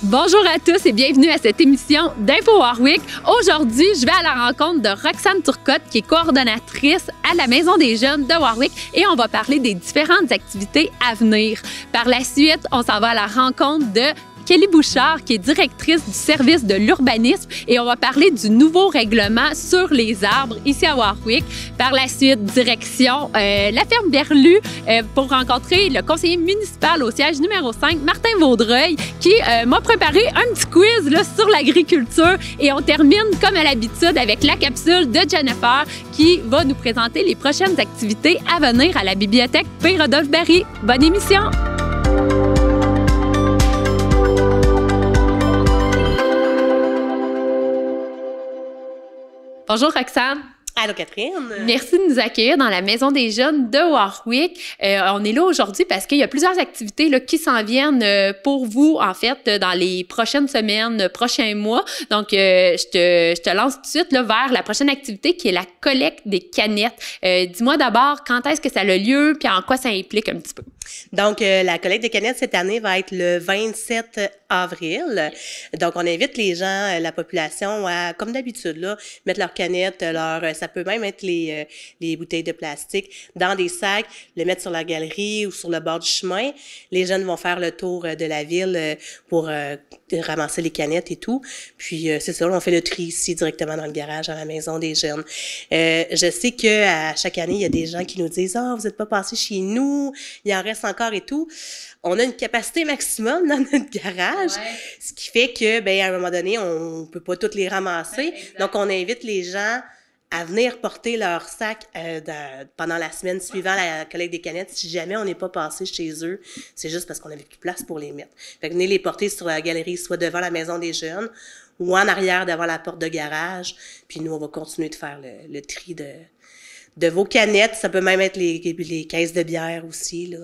Bonjour à tous et bienvenue à cette émission d'Info Warwick. Aujourd'hui, je vais à la rencontre de Roxane Turcotte, qui est coordonnatrice à la Maison des Jeunes de Warwick, et on va parler des différentes activités à venir. Par la suite, on s'en va à la rencontre de Kelly Bouchard, qui est directrice du service de l'urbanisme, et on va parler du nouveau règlement sur les arbres ici à Warwick. Par la suite, direction la ferme Berlu pour rencontrer le conseiller municipal au siège numéro 5, Martin Vaudreuil, qui m'a préparé un petit quiz là, sur l'agriculture. Et on termine, comme à l'habitude, avec la capsule de Jennifer, qui va nous présenter les prochaines activités à venir à la bibliothèque P. Rodolphe-Barry. Bonne émission! Bonjour Roxane. Allô Catherine. Merci de nous accueillir dans la Maison des Jeunes de Warwick. On est là aujourd'hui parce qu'il y a plusieurs activités là, qui s'en viennent pour vous, en fait, dans les prochaines semaines, prochains mois. Donc, je te lance tout de suite là, vers la prochaine activité qui est la collecte des canettes. Dis-moi d'abord, quand est-ce que ça a lieu puis en quoi ça implique un petit peu? Donc, la collecte des canettes cette année va être le 27 avril. Donc, on invite les gens, la population, à, comme d'habitude, là, mettre leurs canettes, ça peut même être les bouteilles de plastique dans des sacs, les mettre sur la galerie ou sur le bord du chemin. Les jeunes vont faire le tour de la ville pour ramasser les canettes et tout. Puis, c'est ça, on fait le tri ici directement dans le garage à la Maison des Jeunes. Je sais que à chaque année, il y a des gens qui nous disent « Ah, vous n'êtes pas passé chez nous, il en reste encore et tout ». On a une capacité maximum dans notre garage, ce qui fait que, à un moment donné, on peut pas toutes les ramasser. Donc, on invite les gens à venir porter leur sac pendant la semaine suivant la collecte des canettes. Si jamais on n'est pas passé chez eux, c'est juste parce qu'on n'avait plus de place pour les mettre. Fait que venez les porter sur la galerie, soit devant la Maison des Jeunes ou en arrière devant la porte de garage. Puis nous, on va continuer de faire le tri de vos canettes. Ça peut même être les caisses de bière aussi, là,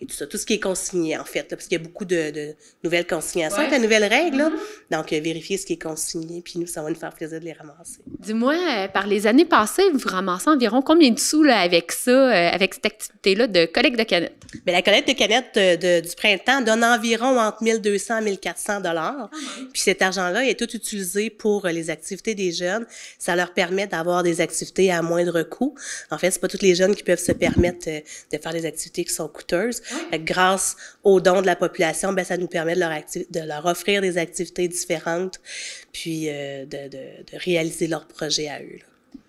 et tout ça. Tout ce qui est consigné, en fait, là, parce qu'il y a beaucoup de nouvelles consignations avec la nouvelle règle, là. Donc, vérifier ce qui est consigné, puis nous, ça va nous faire plaisir de les ramasser. Dis-moi, par les années passées, vous ramassez environ combien de sous là, avec ça, avec cette activité-là de collecte de canettes? Bien, la collecte de canettes du printemps donne environ entre 1200 et 1400 $. Puis cet argent-là est tout utilisé pour les activités des jeunes. Ça leur permet d'avoir des activités à moindre coût. En fait, c'est pas tous les jeunes qui peuvent se permettre de faire des activités qui sont coûteuses. Grâce aux dons de la population, ça nous permet de leur offrir des activités différentes, puis de réaliser leurs projets à eux, là.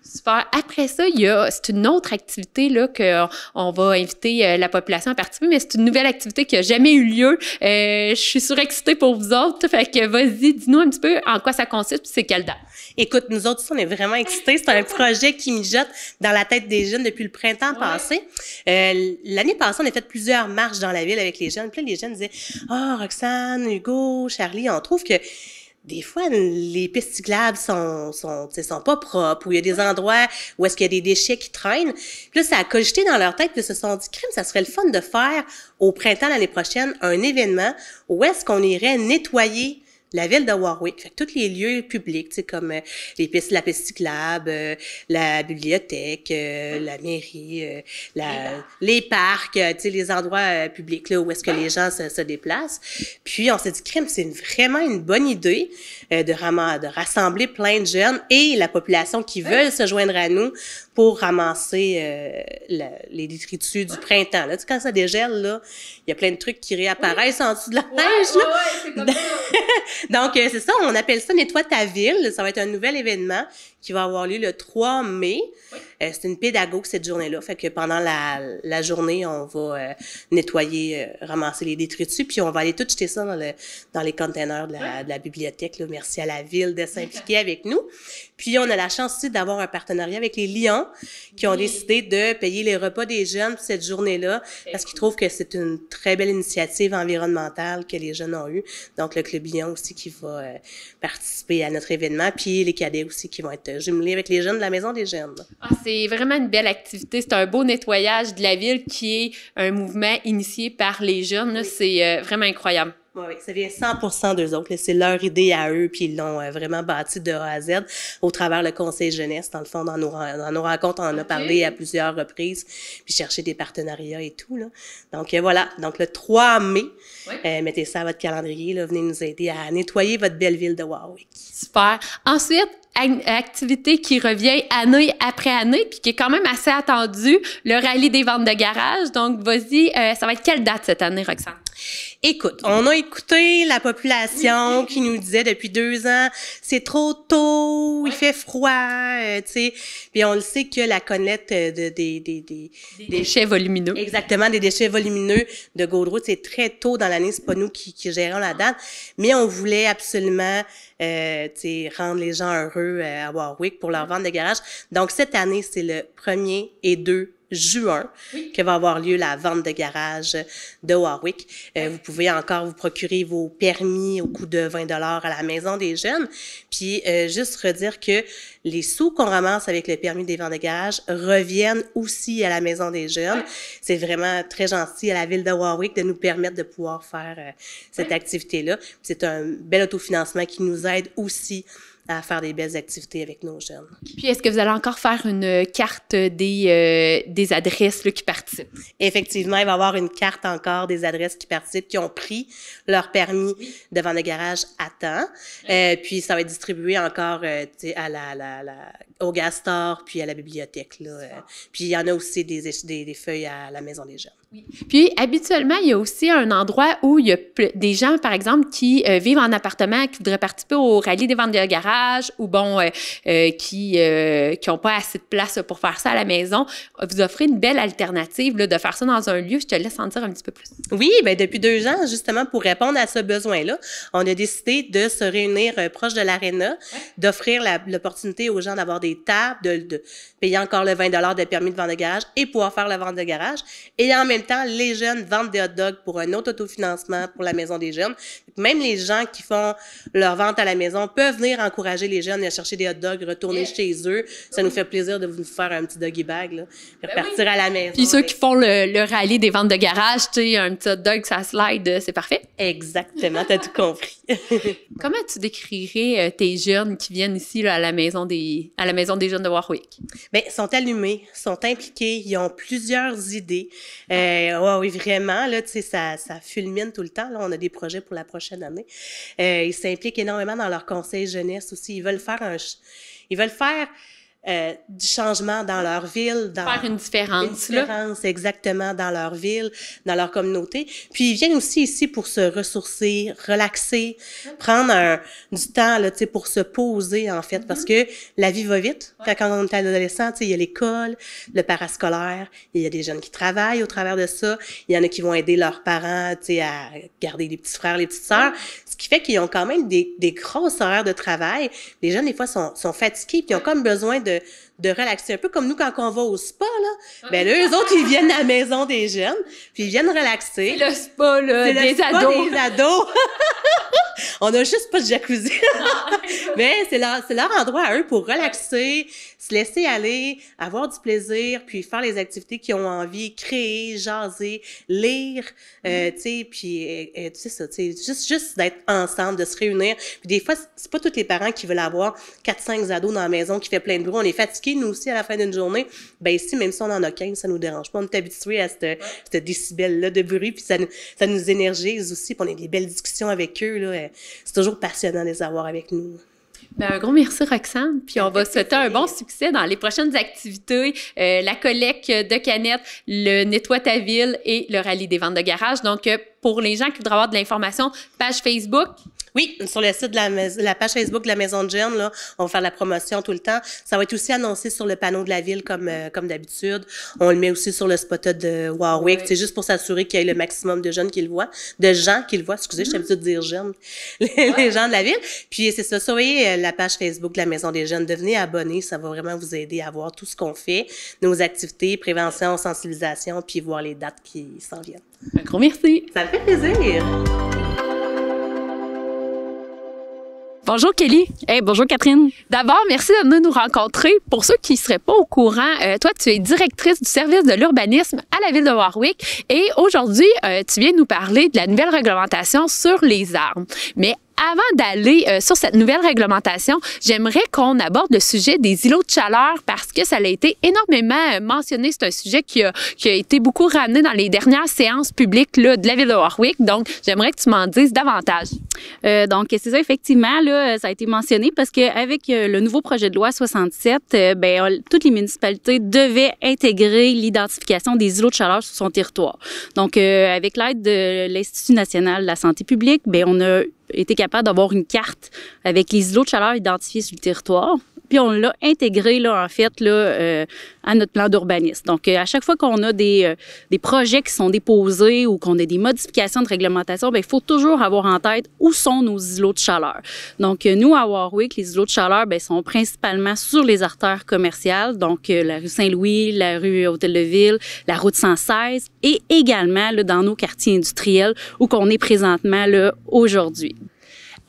Super. Après ça, c'est une autre activité là qu'on va inviter la population à participer, mais c'est une nouvelle activité qui a jamais eu lieu. Je suis surexcitée pour vous autres, fait que vas-y, dis-nous un petit peu en quoi ça consiste, puis c'est quelle date? Écoute, nous autres, on est vraiment excités. C'est un projet qui mijote dans la tête des jeunes depuis le printemps passé. L'année passée, on a fait plusieurs marches dans la ville avec les jeunes. Puis là, les jeunes disaient « Ah, Roxane, Hugo, Charlie, on trouve que des fois, les pistes cyclables sont pas propres, ou il y a des endroits où est-ce qu'il y a des déchets qui traînent. » Puis là, ça a cogité dans leur tête, puis ils se sont dit « Crime, ça serait le fun de faire au printemps l'année prochaine un événement où est-ce qu'on irait nettoyer la ville de Warwick. » Fait que tous les lieux publics, tu sais, comme la piste cyclable, la bibliothèque, la mairie, les parcs, tu sais, les endroits publics là où est-ce que les gens se déplacent. Puis on s'est dit, crime, c'est vraiment une bonne idée de rassembler plein de jeunes et la population qui veulent se joindre à nous pour ramasser les détritus du printemps. Là, tu sais, quand ça dégèle, là, il y a plein de trucs qui réapparaissent en dessous de la neige, là. C'est comme ça. Donc, c'est ça, on appelle ça Nettoie ta ville. Ça va être un nouvel événement qui va avoir lieu le 3 mai. C'est une pédagogue cette journée-là. Fait que pendant la journée, on va nettoyer, ramasser les détritus, puis on va aller tout jeter ça dans les containers de la bibliothèque, là. Merci à la ville de s'impliquer avec nous. Puis, on a la chance aussi d'avoir un partenariat avec les Lions qui ont décidé de payer les repas des jeunes cette journée-là parce qu'ils trouvent que c'est une très belle initiative environnementale que les jeunes ont eue. Donc, le Club Lion aussi qui va participer à notre événement, puis les cadets aussi qui vont être jumelés avec les jeunes de la Maison des Jeunes. Ah, c'est vraiment une belle activité. C'est un beau nettoyage de la ville qui est un mouvement initié par les jeunes. C'est vraiment incroyable. Oui, ça vient 100% d'eux autres. C'est leur idée à eux, puis ils l'ont vraiment bâti de A à Z au travers le conseil jeunesse. Dans le fond, dans nos rencontres, on en a parlé à plusieurs reprises, puis chercher des partenariats et tout, là. Donc, voilà. Donc, le 3 mai, mettez ça à votre calendrier, là, venez nous aider à nettoyer votre belle ville de Warwick. Super. Ensuite, activité qui revient année après année, puis qui est quand même assez attendue, le rallye des ventes de garage. Donc, vas-y, ça va être quelle date cette année, Roxane? Écoute, on a écouté la population qui nous disait depuis 2 ans, c'est trop tôt, il fait froid, tu sais. Puis on le sait que la collecte des déchets volumineux. Exactement, des déchets volumineux de Gaudreau, c'est très tôt dans l'année, c'est pas nous qui gérons la date, mais on voulait absolument rendre les gens heureux à Warwick pour leur vente de garage. Donc cette année, c'est le 1er et 2 juin que va avoir lieu la vente de garage de Warwick. Vous pouvez encore vous procurer vos permis au coût de 20 $ à la Maison des Jeunes. Puis juste redire que les sous qu'on ramasse avec le permis des ventes de garage reviennent aussi à la Maison des Jeunes. C'est vraiment très gentil à la ville de Warwick de nous permettre de pouvoir faire cette activité-là. C'est un bel autofinancement qui nous aide aussi à faire des belles activités avec nos jeunes. Puis, est-ce que vous allez encore faire une carte des adresses là, qui participent? Effectivement, il va y avoir une carte encore des adresses qui participent, qui ont pris leur permis de vente de garage à temps. Puis, ça va être distribué encore au Gastor, puis à la bibliothèque. Là. Puis, il y en a aussi des feuilles à la Maison des Jeunes. Puis, habituellement, il y a aussi un endroit où il y a des gens, par exemple, qui vivent en appartement, qui voudraient participer au rallye des ventes de garage ou, bon, qui n'ont pas assez de place pour faire ça à la maison. Vous offrez une belle alternative là, de faire ça dans un lieu. Je te laisse en dire un petit peu plus. Oui, bien, depuis 2 ans, justement, pour répondre à ce besoin-là, on a décidé de se réunir proche de l'aréna, d'offrir l'opportunité aux gens d'avoir des tables, de payer encore le 20 $ de permis de vente de garage et pouvoir faire la vente de garage. Et en même temps, les jeunes vendent des hot dogs pour un autre autofinancement pour la Maison des Jeunes. Même les gens qui font leur vente à la maison peuvent venir encourager les jeunes à chercher des hot dogs, retourner chez eux. Ça nous fait plaisir de vous faire un petit doggy bag, là, puis repartir à la maison. Puis ceux qui font le rallye des ventes de garage, tu sais, un petit hot dog, ça slide, c'est parfait. Exactement, t'as tout compris. Comment tu décrirais tes jeunes qui viennent ici là, à la maison des jeunes de Warwick? Bien, ils sont allumés, sont impliqués, ils ont plusieurs idées. Oui, vraiment, là, tu sais, ça fulmine tout le temps. Là, on a des projets pour la prochaine année. Ils s'impliquent énormément dans leur conseil jeunesse aussi. Ils veulent faire du changement dans leur ville. Faire une différence. Une différence, exactement, dans leur ville, dans leur communauté. Puis, ils viennent aussi ici pour se ressourcer, relaxer, prendre du temps, là, tu sais, pour se poser, en fait, parce que la vie va vite. Quand on est adolescent, tu sais, il y a l'école, le parascolaire, il y a des jeunes qui travaillent au travers de ça. Il y en a qui vont aider leurs parents, tu sais, à garder les petits frères, les petites sœurs. Ce qui fait qu'ils ont quand même des grosses horaires de travail. Les jeunes, des fois, sont fatigués, puis ils ont comme besoin de relaxer. Un peu comme nous, quand on va au spa, là. Ben là, eux autres, ils viennent à la Maison des Jeunes, puis ils viennent relaxer. C'est le spa, là, des ados. On a juste pas de jacuzzi. Mais c'est leur endroit à eux pour relaxer, se laisser aller, avoir du plaisir, puis faire les activités qu'ils ont envie, créer, jaser, lire, tu sais, puis tu sais ça, tu sais, juste d'être ensemble, de se réunir. Puis des fois, c'est pas tous les parents qui veulent avoir 4-5 ados dans la maison qui fait plein de bruit. On est fatigués, nous aussi, à la fin d'une journée. Ben ici, même si on en a 15, ça nous dérange pas. On est habitués à cette décibel-là de bruit, puis ça nous énergise aussi, puis on a des belles discussions avec eux, là. C'est toujours passionnant de les avoir avec nous. Ben, un gros merci, Roxane. Puis on va souhaiter un bon succès dans les prochaines activités, la collecte de canettes, le Nettoie ta ville et le rallye des ventes de garage. Donc, pour les gens qui voudraient avoir de l'information, page Facebook. Oui, sur le site de la page Facebook de la Maison de Jeunes, là, on va faire la promotion tout le temps. Ça va être aussi annoncé sur le panneau de la ville comme d'habitude. On le met aussi sur le spot de Warwick. C'est juste pour s'assurer qu'il y ait le maximum de jeunes qui le voient, excusez, je suis habituée de dire jeunes, les gens de la ville. Puis c'est ça, surveillez la page Facebook de la Maison des Jeunes, devenez abonnés, ça va vraiment vous aider à voir tout ce qu'on fait, nos activités, prévention, sensibilisation, puis voir les dates qui s'en viennent. Un gros merci. Ça me fait plaisir. Bonjour Kelly. Hey, bonjour Catherine. D'abord, merci de venir nous rencontrer. Pour ceux qui ne seraient pas au courant, toi, tu es directrice du service de l'urbanisme à la ville de Warwick et aujourd'hui, tu viens nous parler de la nouvelle réglementation sur les arbres. Mais avant d'aller sur cette nouvelle réglementation, j'aimerais qu'on aborde le sujet des îlots de chaleur parce que ça a été énormément mentionné. C'est un sujet qui a été beaucoup ramené dans les dernières séances publiques là, de la ville de Warwick. Donc, j'aimerais que tu m'en dises davantage. Donc, c'est ça, effectivement, là, ça a été mentionné parce qu'avec le nouveau projet de loi 67, toutes les municipalités devaient intégrer l'identification des îlots de chaleur sur son territoire. Donc, avec l'aide de l'Institut national de la santé publique, on a été capable d'avoir une carte avec les îlots de chaleur identifiés sur le territoire. Puis on l'a intégré là en fait là à notre plan d'urbanisme. Donc à chaque fois qu'on a des projets qui sont déposés ou qu'on a des modifications de réglementation, il faut toujours avoir en tête où sont nos îlots de chaleur. Donc nous à Warwick, les îlots de chaleur sont principalement sur les artères commerciales, donc la rue Saint-Louis, la rue Hôtel-de-Ville, la route 116 et également là dans nos quartiers industriels où qu'on est présentement là aujourd'hui.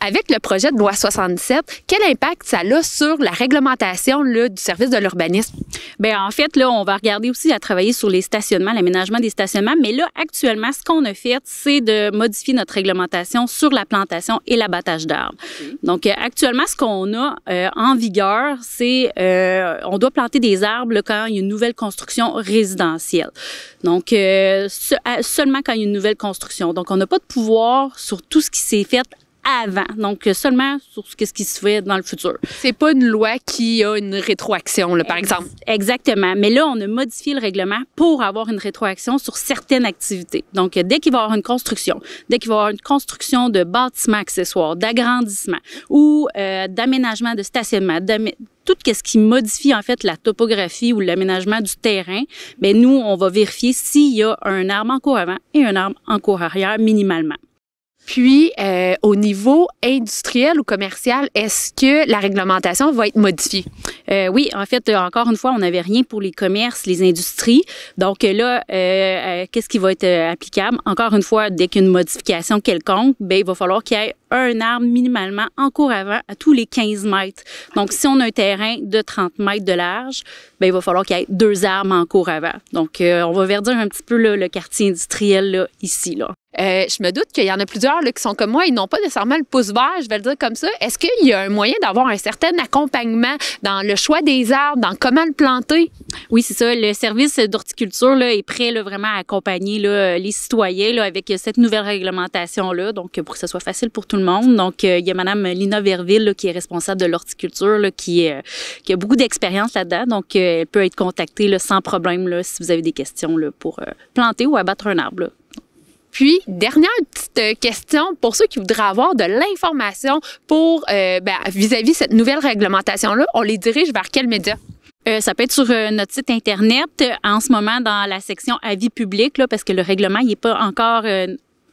Avec le projet de loi 67, quel impact ça a sur la réglementation là, du service de l'urbanisme? En fait, là, on va regarder aussi à travailler sur les stationnements, l'aménagement des stationnements. Mais là, actuellement, ce qu'on a fait, c'est de modifier notre réglementation sur la plantation et l'abattage d'arbres. Okay. Donc, actuellement, ce qu'on a en vigueur, c'est on doit planter des arbres là, quand il y a une nouvelle construction résidentielle. Donc, seulement quand il y a une nouvelle construction. Donc, on n'a pas de pouvoir sur tout ce qui s'est fait avant, donc seulement sur ce qui se fait dans le futur. C'est pas une loi qui a une rétroaction, là, par exemple. Exactement. Mais là, on a modifié le règlement pour avoir une rétroaction sur certaines activités. Donc, dès qu'il va y avoir une construction, dès qu'il va y avoir une construction de bâtiments accessoires, d'agrandissement ou d'aménagement de stationnement, tout ce qui modifie en fait la topographie ou l'aménagement du terrain, nous, on va vérifier s'il y a un arbre en cours avant et un arbre en cours arrière minimalement. Puis, au niveau industriel ou commercial, est-ce que la réglementation va être modifiée? Oui, en fait, encore une fois, on n'avait rien pour les commerces, les industries. Donc là, qu'est-ce qui va être applicable? Encore une fois, dès qu'il y a une modification quelconque, il va falloir qu'il y ait un arbre minimalement en cours avant à tous les 15 mètres. Donc, si on a un terrain de 30 mètres de large, il va falloir qu'il y ait 2 arbres en cours avant. Donc, on va verdir un petit peu là, le quartier industriel là, ici, là. Je me doute qu'il y en a plusieurs là, qui sont comme moi, ils n'ont pas nécessairement le pouce vert, je vais le dire comme ça. Est-ce qu'il y a un moyen d'avoir un certain accompagnement dans le choix des arbres, dans comment le planter? Oui, c'est ça. Le service d'horticulture là, est prêt là, vraiment à accompagner là, les citoyens là, avec cette nouvelle réglementation-là, donc pour que ce soit facile pour tout le monde. Donc, il y a Mme Lina Verville là, qui est responsable de l'horticulture, là, qui a beaucoup d'expérience là-dedans. Donc, elle peut être contactée là, sans problème là, si vous avez des questions là, pour planter ou abattre un arbre. Là. Puis, dernière petite question pour ceux qui voudraient avoir de l'information pour vis-à-vis cette nouvelle réglementation-là, on les dirige vers quel média? Ça peut être sur notre site Internet, en ce moment dans la section avis public, là, parce que le règlement n'est pas encore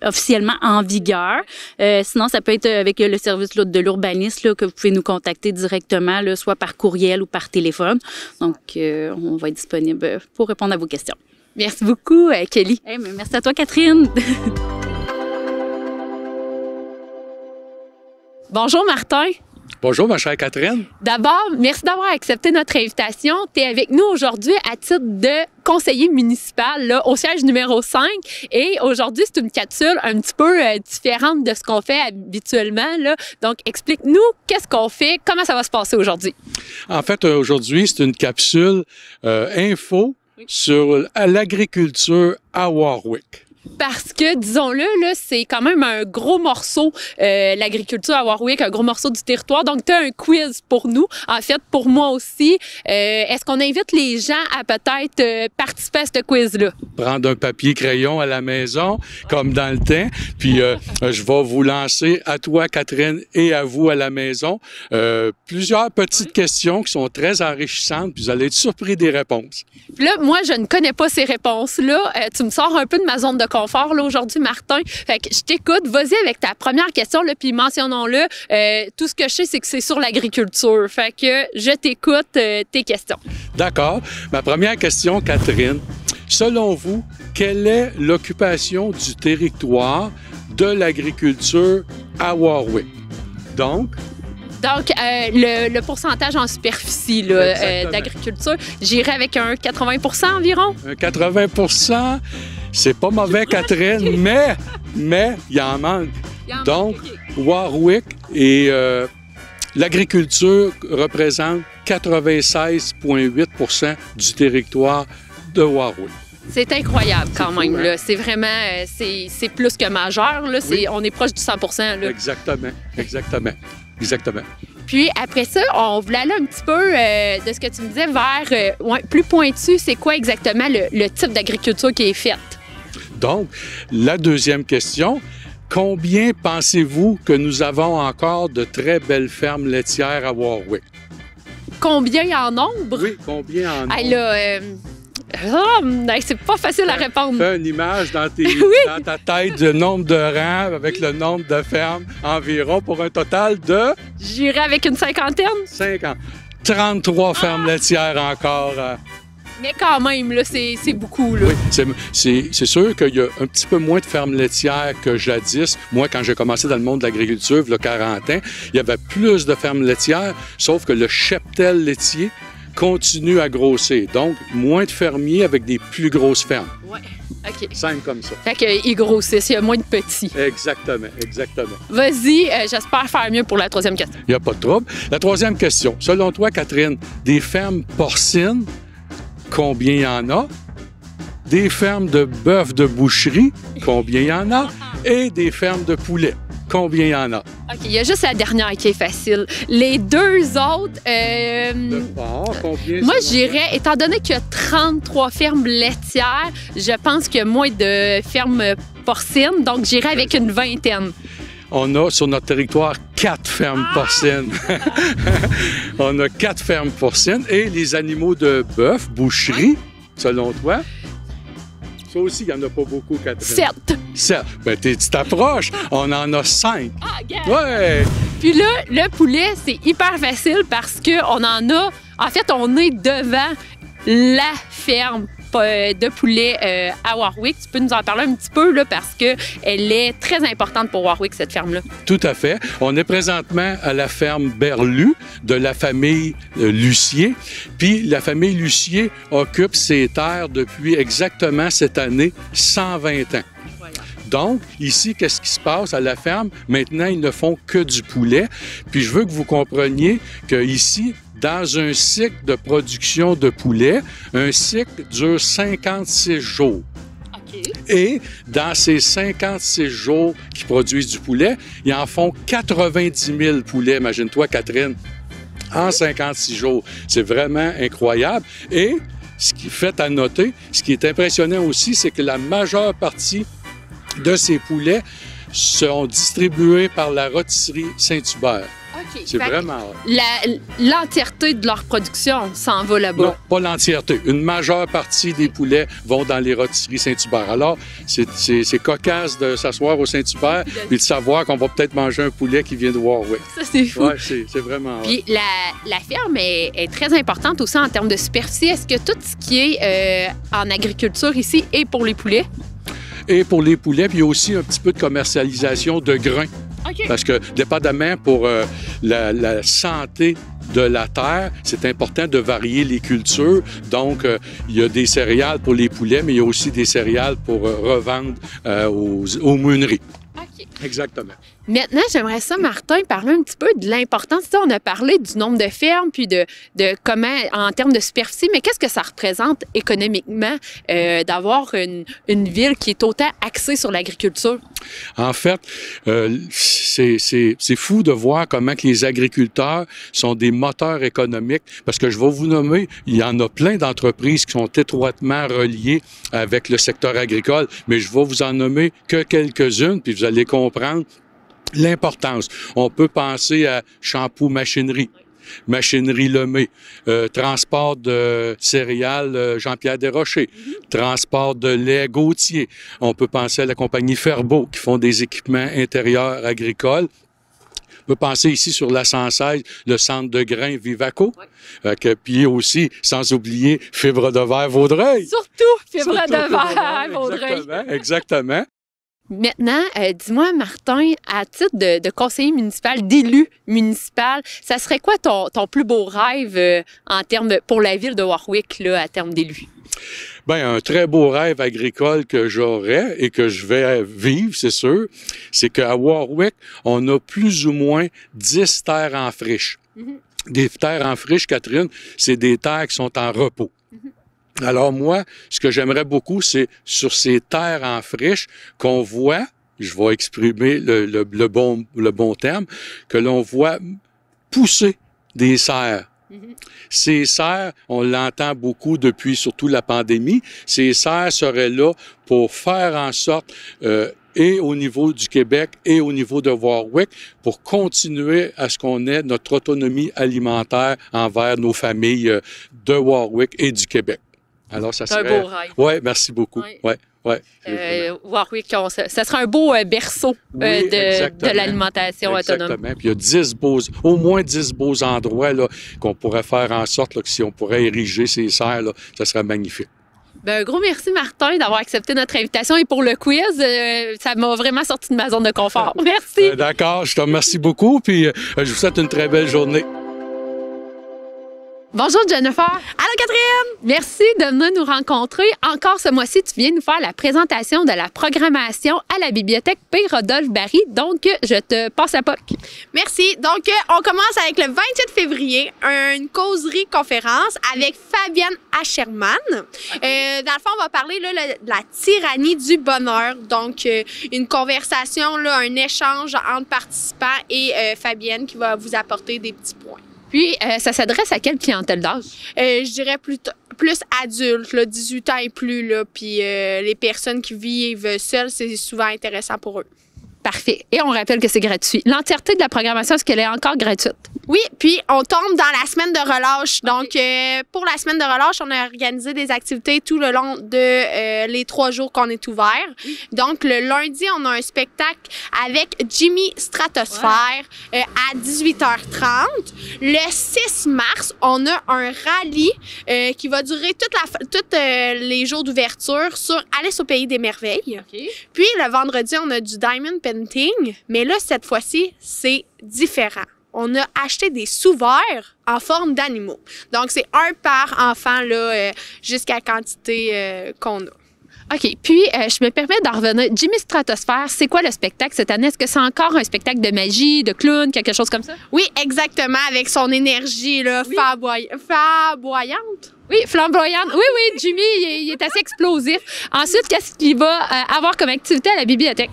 officiellement en vigueur. Sinon, ça peut être avec le service là, de l'urbanisme là, que vous pouvez nous contacter directement, là, soit par courriel ou par téléphone. Donc, on va être disponible pour répondre à vos questions. Merci beaucoup, Kelly. Hey, merci à toi, Catherine. Bonjour, Martin. Bonjour, ma chère Catherine. D'abord, merci d'avoir accepté notre invitation. Tu es avec nous aujourd'hui à titre de conseiller municipal là, au siège numéro 5. Et aujourd'hui, c'est une capsule un petit peu différente de ce qu'on fait habituellement. Là. Donc, explique-nous qu'est-ce qu'on fait, comment ça va se passer aujourd'hui. En fait, aujourd'hui, c'est une capsule info sur l'agriculture à Warwick. Parce que, disons-le, là, c'est quand même un gros morceau, l'agriculture à Warwick, un gros morceau du territoire. Donc, tu as un quiz pour nous, en fait, pour moi aussi. Est-ce qu'on invite les gens à peut-être participer à ce quiz-là? Prendre un papier crayon à la maison, comme dans le temps, puis je vais vous lancer à toi, Catherine, et à vous à la maison, plusieurs petites questions qui sont très enrichissantes, puis vous allez être surpris des réponses. Puis là, moi, je ne connais pas ces réponses-là. Tu me sors un peu de ma zone de confort là aujourd'hui, Martin. Fait que je t'écoute. Vas-y avec ta première question, là, puis mentionnons-le. Tout ce que je sais, c'est que c'est sur l'agriculture. Fait que je t'écoute tes questions. D'accord. Ma première question, Catherine. Selon vous, quelle est l'occupation du territoire de l'agriculture à Warwick? Donc, Donc, le pourcentage en superficie là, d'agriculture, j'irais avec un 80 environ. Un 80 c'est pas mauvais, Catherine, mais il en manque. Donc, Warwick et l'agriculture représente 96,8 du territoire de Warwick. C'est incroyable quand même. Là. C'est vraiment, c'est plus que majeur. Là. Oui. On est proche du 100 là. Exactement. Puis après ça, on voulait aller un petit peu de ce que tu me disais vers plus pointu. C'est quoi exactement le type d'agriculture qui est faite? Donc, la deuxième question, combien pensez-vous que nous avons encore de très belles fermes laitières à Warwick? Combien en nombre? Oui, combien en nombre? Hey, là, c'est pas facile à répondre. Fais une image dans ta tête du nombre de rangs avec le nombre de fermes environ pour un total de... J'irais avec une cinquantaine. 50. 33 fermes laitières encore. Mais quand même, là, c'est beaucoup. Là. Oui, c'est sûr qu'il y a un petit peu moins de fermes laitières que jadis. Moi, quand j'ai commencé dans le monde de l'agriculture, il y a 40 ans, il y avait plus de fermes laitières, sauf que le cheptel laitier continue à grossir. Donc, moins de fermiers avec des plus grosses fermes. Oui, OK. Simple comme ça. Fait qu'ils grossissent, il y a moins de petits. Exactement. Vas-y, j'espère faire mieux pour la troisième question. Il n'y a pas de trouble. La troisième question. Selon toi, Catherine, des fermes porcines, combien il y en a? Des fermes de bœufs de boucherie, combien il y en a? Et des fermes de poulets, combien il y en a? OK, il y a juste la dernière qui est facile. Les deux autres... De porc, combien? Moi, j'irais, étant donné qu'il y a 33 fermes laitières, je pense qu'il y a moins de fermes porcines, donc j'irais avec une vingtaine. On a sur notre territoire 4 fermes porcines. On a 4 fermes porcines et les animaux de bœuf, boucherie, selon toi? Ça aussi, il n'y en a pas beaucoup, Catherine. 7. Ben, tu t'approches. On en a 5. Ah, regarde. Ouais! Puis là, le poulet, c'est hyper facile parce qu'on en a... En fait, on est devant la ferme de poulet à Warwick. Tu peux nous en parler un petit peu là, parce qu'elle est très importante pour Warwick, cette ferme-là. Tout à fait. On est présentement à la ferme Berlu de la famille Lucier. Puis la famille Lucier occupe ces terres depuis exactement cette année 120 ans. Donc, ici, qu'est-ce qui se passe à la ferme? Maintenant, ils ne font que du poulet. Puis je veux que vous compreniez qu'ici, dans un cycle de production de poulet, un cycle dure 56 jours. OK. Et dans ces 56 jours qui produisent du poulet, ils en font 90 000 poulets. Imagine-toi, Catherine, en 56 jours. C'est vraiment incroyable. Et ce qui fait à noter, ce qui est impressionnant aussi, c'est que la majeure partie de ces poulets sont distribués par la rôtisserie Saint-Hubert. OK. C'est vraiment... L'entièreté de leur production s'en va là-bas. Non, pas l'entièreté. Une majeure partie des poulets vont dans les rôtisseries Saint-Hubert. Alors, c'est cocasse de s'asseoir au Saint-Hubert et de savoir qu'on va peut-être manger un poulet qui vient de Warwick. Ça, c'est fou. Oui, c'est vraiment... Puis la ferme est très importante aussi en termes de superficie. Est-ce que tout ce qui est en agriculture ici est pour les poulets? Et pour les poulets, puis il y a aussi un petit peu de commercialisation de grains. OK. Parce que, dépendamment pour la santé de la terre, c'est important de varier les cultures. Donc, il y a des céréales pour les poulets, mais il y a aussi des céréales pour revendre aux meuneries. OK. Exactement. Maintenant, j'aimerais ça, Martin, parler un petit peu de l'importance. On a parlé du nombre de fermes, puis de comment, en termes de superficie, mais qu'est-ce que ça représente économiquement d'avoir une ville qui est autant axée sur l'agriculture? En fait, c'est fou de voir comment que les agriculteurs sont des moteurs économiques, parce que je vais vous nommer, il y en a plein d'entreprises qui sont étroitement reliées avec le secteur agricole, mais je vais vous en nommer que quelques-unes, puis vous allez comprendre l'importance. On peut penser à Shampoo Machinerie, Machinerie Lemay, transport de céréales Jean-Pierre Desrochers, transport de lait Gauthier. On peut penser à la compagnie Ferbeau qui font des équipements intérieurs agricoles. On peut penser ici sur la 116, le centre de grains Vivaco, puis aussi, sans oublier, Fibre de verre Vaudreuil. Surtout Fibre de verre Vaudreuil. Exactement. Maintenant, dis-moi, Martin, à titre de conseiller municipal, d'élu municipal, ça serait quoi ton plus beau rêve en termes pour la ville de Warwick, là, à terme d'élu? Bien, un très beau rêve agricole que j'aurais et que je vais vivre, c'est sûr, c'est qu'à Warwick, on a plus ou moins 10 terres en friche. Des terres en friche, Catherine, c'est des terres qui sont en repos. Alors moi, ce que j'aimerais beaucoup, c'est sur ces terres en friche qu'on voit, je vais exprimer le bon terme, que l'on voit pousser des serres. Ces serres, on l'entend beaucoup depuis surtout la pandémie, ces serres seraient là pour faire en sorte, et au niveau du Québec et au niveau de Warwick, pour continuer à ce qu'on ait notre autonomie alimentaire envers nos familles de Warwick et du Québec. Alors, ça serait... un beau rêve. Oui, merci beaucoup. Ouais. Warwick, ça serait un beau berceau de l'alimentation autonome. Exactement. Puis il y a au moins 10 beaux endroits là, qu'on pourrait faire en sorte là, que si on pourrait ériger ces serres, là, ça serait magnifique. Ben, un gros merci, Martin, d'avoir accepté notre invitation et pour le quiz. Ça m'a vraiment sorti de ma zone de confort. Merci. D'accord, je te remercie beaucoup. Puis je vous souhaite une très belle journée. Bonjour Jennifer. Allô Catherine! Merci de venir nous rencontrer. Encore ce mois-ci, tu viens nous faire la présentation de la programmation à la bibliothèque P. Rodolphe Barry. Donc, je te passe la POC. Merci. Donc, on commence avec le 27 février, une causerie-conférence avec Fabienne Ascherman. Dans le fond, on va parler là, de la tyrannie du bonheur. Donc, une conversation, là, un échange entre participants et Fabienne qui va vous apporter des petits points. Puis, ça s'adresse à quelle clientèle d'âge? Je dirais plus adultes, là, 18 ans et plus. Là, puis les personnes qui vivent seules, c'est souvent intéressant pour eux. Parfait. Et on rappelle que c'est gratuit. L'entièreté de la programmation, est-ce qu'elle est encore gratuite? Oui, puis on tombe dans la semaine de relâche. Donc, pour la semaine de relâche, on a organisé des activités tout le long de les 3 jours qu'on est ouvert. Donc, le lundi, on a un spectacle avec Jimmy Stratosphère à 18h30. Le 6 mars, on a un rallye qui va durer tous les jours d'ouverture sur Alice au Pays des Merveilles. Okay. Puis, le vendredi, on a du Diamond Painting. Mais là, cette fois-ci, c'est différent. On a acheté des sous-verres en forme d'animaux. Donc, c'est un par enfant là, jusqu'à la quantité qu'on a. OK. Puis, je me permets d'en revenir. Jimmy Stratosphère, c'est quoi le spectacle cette année? Est-ce que c'est encore un spectacle de magie, de clown, quelque chose comme ça? Oui, exactement, avec son énergie là, flamboyante. Oui, flamboyante. Oui, Jimmy, il est assez explosif. Ensuite, qu'est-ce qu'il va avoir comme activité à la bibliothèque?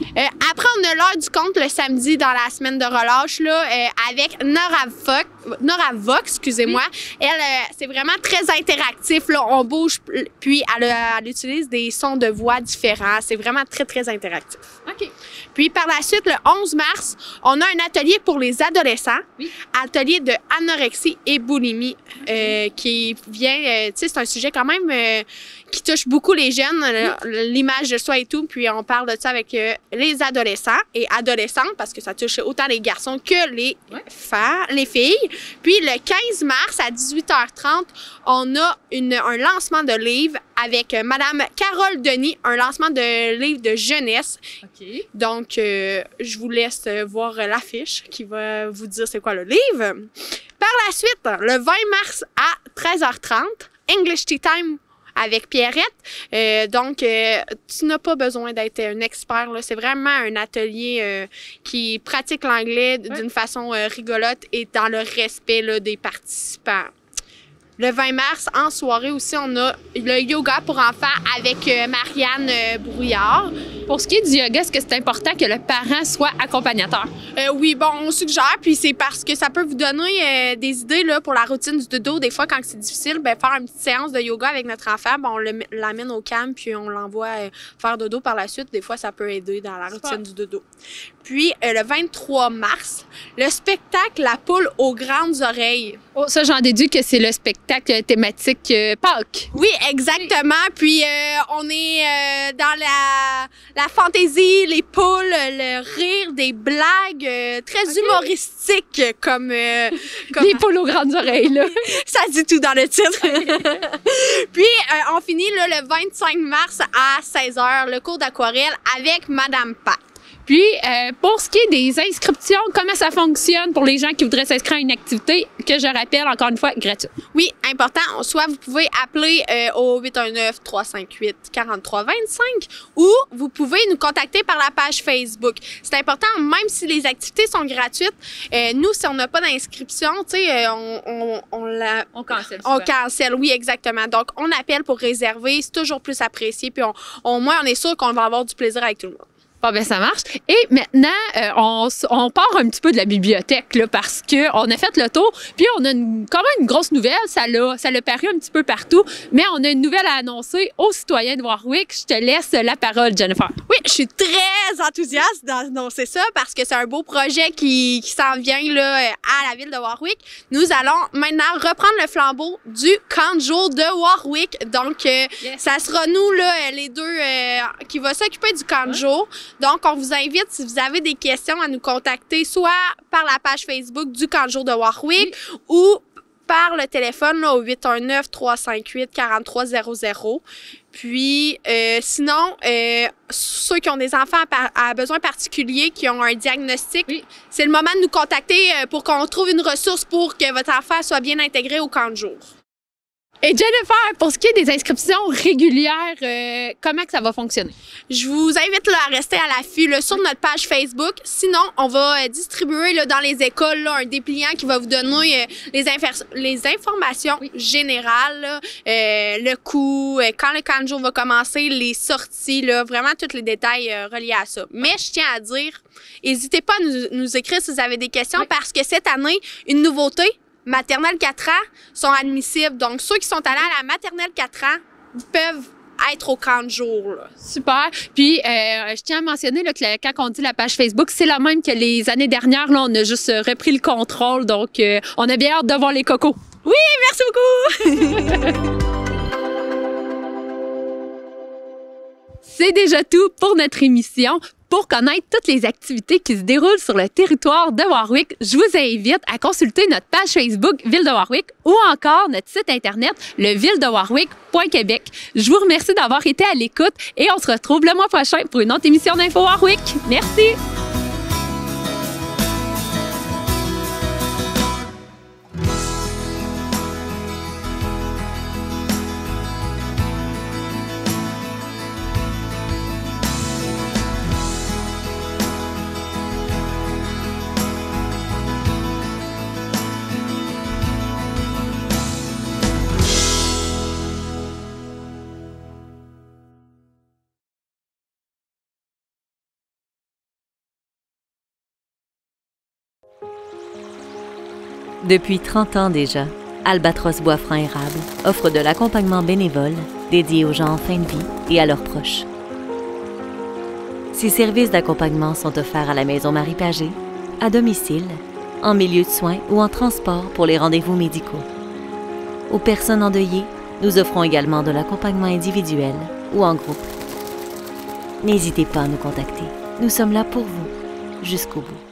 Après, on a l'heure du conte le samedi dans la semaine de relâche là, avec Nora Vox, excusez-moi. Elle, c'est vraiment très interactif. Là. On bouge, puis elle utilise des sons de voix différents. C'est vraiment très, très interactif. OK. Puis par la suite, le 11 mars, on a un atelier pour les adolescents. Oui. Atelier de anorexie et boulimie qui vient... tu sais, c'est un sujet quand même qui touche beaucoup les jeunes, l'image de soi et tout. Puis on parle de ça avec les adolescents et adolescentes parce que ça touche autant les garçons que les filles. Puis le 15 mars à 18h30, on a un lancement de livre avec Madame Carole Denis, un lancement de livre de jeunesse. OK. Donc, je vous laisse voir l'affiche qui va vous dire c'est quoi le livre. Par la suite, le 20 mars à 13h30, English Tea Time avec Pierrette. Donc, tu n'as pas besoin d'être un expert. Là. C'est vraiment un atelier qui pratique l'anglais d'une façon rigolote et dans le respect là, des participants. Le 20 mars, en soirée aussi, on a le yoga pour enfants avec Marianne Brouillard. Pour ce qui est du yoga, est-ce que c'est important que le parent soit accompagnateur? Oui, bon, on suggère, puis c'est parce que ça peut vous donner des idées là, pour la routine du dodo. Des fois, quand c'est difficile, faire une petite séance de yoga avec notre enfant, on l'amène au calme, puis on l'envoie faire dodo par la suite. Des fois, ça peut aider dans la routine du dodo. Puis le 23 mars, le spectacle La poule aux grandes oreilles. Oh, ça, j'en déduis que c'est le spectacle thématique Pâques. Oui, exactement. Puis on est dans la fantaisie, les poules, le rire, des blagues très humoristiques comme Les poules aux grandes oreilles, là. Ça dit tout dans le titre. Puis on finit là, le 25 mars à 16h, le cours d'aquarelle avec Madame Pat. Puis, pour ce qui est des inscriptions, comment ça fonctionne pour les gens qui voudraient s'inscrire à une activité que je rappelle, encore une fois, gratuite? Oui, important. Soit vous pouvez appeler au 819-358-4325 ou vous pouvez nous contacter par la page Facebook. C'est important, même si les activités sont gratuites, nous, si on n'a pas d'inscription, tu sais, on cancelle. On cancelle, oui, exactement. Donc, on appelle pour réserver. C'est toujours plus apprécié. Puis, au moins, on est sûr qu'on va avoir du plaisir avec tout le monde. Bon, ben ça marche. Et maintenant, on part un petit peu de la bibliothèque là, parce que on a fait le tour. Puis on a quand même une grosse nouvelle. Ça l'a paru un petit peu partout. Mais on a une nouvelle à annoncer aux citoyens de Warwick. Je te laisse la parole, Jennifer. Oui, je suis très enthousiaste d'annoncer ça parce que c'est un beau projet qui s'en vient là, à la ville de Warwick. Nous allons maintenant reprendre le flambeau du camp de jour de Warwick. Donc, ça sera nous, là, les deux, qui va s'occuper du camp de jour. Donc, on vous invite, si vous avez des questions, à nous contacter soit par la page Facebook du camp de jour de Warwick ou par le téléphone là, au 819-358-4300. Puis, sinon, ceux qui ont des enfants à besoins particuliers, qui ont un diagnostic, c'est le moment de nous contacter pour qu'on trouve une ressource pour que votre enfant soit bien intégré au camp de jour. Et Jennifer, pour ce qui est des inscriptions régulières, comment que ça va fonctionner? Je vous invite là, à rester à l'affût là, sur notre page Facebook. Sinon, on va distribuer là, dans les écoles là, un dépliant qui va vous donner les informations générales, là, le coût, quand le camp de jour va commencer, les sorties, là, vraiment tous les détails reliés à ça. Mais je tiens à dire, n'hésitez pas à nous écrire si vous avez des questions parce que cette année, une nouveauté, maternelle 4 ans sont admissibles. Donc, ceux qui sont allés à la maternelle 4 ans peuvent être au camp de jour. Là. Super. Puis, je tiens à mentionner là, que quand on dit la page Facebook, c'est la même que les années dernières. Là, on a juste repris le contrôle. Donc, on a bien hâte de voir les cocos. Oui, merci beaucoup! C'est déjà tout pour notre émission. Pour connaître toutes les activités qui se déroulent sur le territoire de Warwick, je vous invite à consulter notre page Facebook Ville de Warwick ou encore notre site internet levilledewarwick.québec. Je vous remercie d'avoir été à l'écoute et on se retrouve le mois prochain pour une autre émission d'Info Warwick. Merci! Depuis 30 ans déjà, Albatros Bois-Franc Érable offre de l'accompagnement bénévole dédié aux gens en fin de vie et à leurs proches. Ces services d'accompagnement sont offerts à la Maison Marie-Pagé, à domicile, en milieu de soins ou en transport pour les rendez-vous médicaux. Aux personnes endeuillées, nous offrons également de l'accompagnement individuel ou en groupe. N'hésitez pas à nous contacter. Nous sommes là pour vous, jusqu'au bout.